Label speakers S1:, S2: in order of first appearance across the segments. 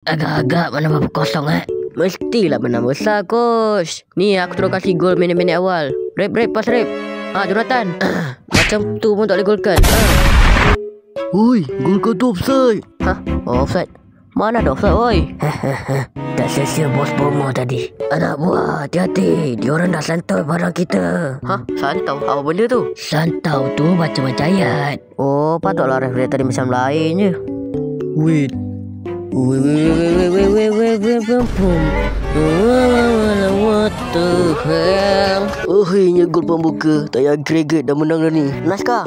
S1: Agak-agak mana berapa kosong
S2: Mestilah menang besar, coach. Ni aku terus kasih gol minit-minit awal. Rep, pas rep. Jonathan. Macam tu pun tak boleh golkan.
S3: Oi, gol kau tu offside.
S2: Offside? Mana ada offside, oi?
S1: Tak sia-sia bos promo tadi. Anak buah, hati-hati. Diorang dah santau barang kita.
S2: Santau? Apa benda tu?
S1: Santau tu baca-baca ayat.
S2: Oh, patutlah referee tadi macam lain je.
S3: Wait.
S2: What the hell?
S3: Akhirnya gol pembuka. Tak payah agregat dah menang dah ni.
S2: Naskah?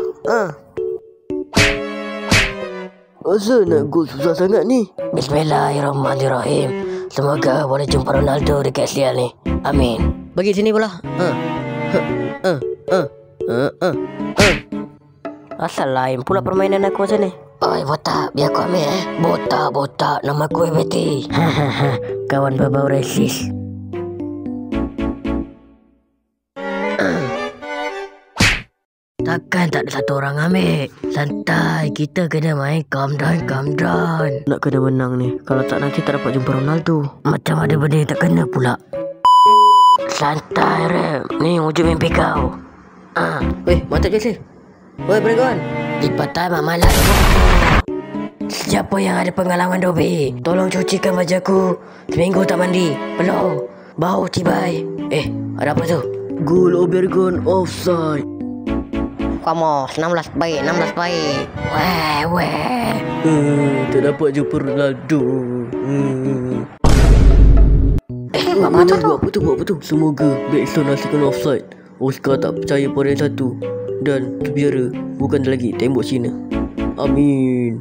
S3: Asal nak gol susah sangat ni?
S1: Bismillahirrahmanirrahim. Semoga boleh jumpa Ronaldo dekat Selia ni. Amin.
S2: Bagi sini bola. Asal lain pula permainan aku macam ni.
S1: Oi botak, biar aku ambil Botak, nama aku Betty. Kawan berbau resis. Takkan tak ada satu orang ambil. Santai, kita kena main calm down.
S2: Nak kena menang ni. Kalau tak nanti tak dapat jumpa Ronaldo.
S1: Macam ada benda yang tak kena pula. Santai Rem, ni wujud mimpi kau.
S2: Mantap je sih. Oi kawan.
S1: Lipat time malam. Siapa yang ada pengalaman Dobi? Tolong cucikan baju aku. Seminggu tak mandi. Peluh, bau cibai. Ada apa tu?
S3: Gol Obergon offside.
S2: Kamu 16 baik.
S1: Weh.
S3: Tak dapat jumpa Ronaldo. Buat apa tu? Semoga Backstone hasilkan offside. Oscar tak percaya pada yang satu. Dan terbiara bukan lagi tembok Cina. Amin.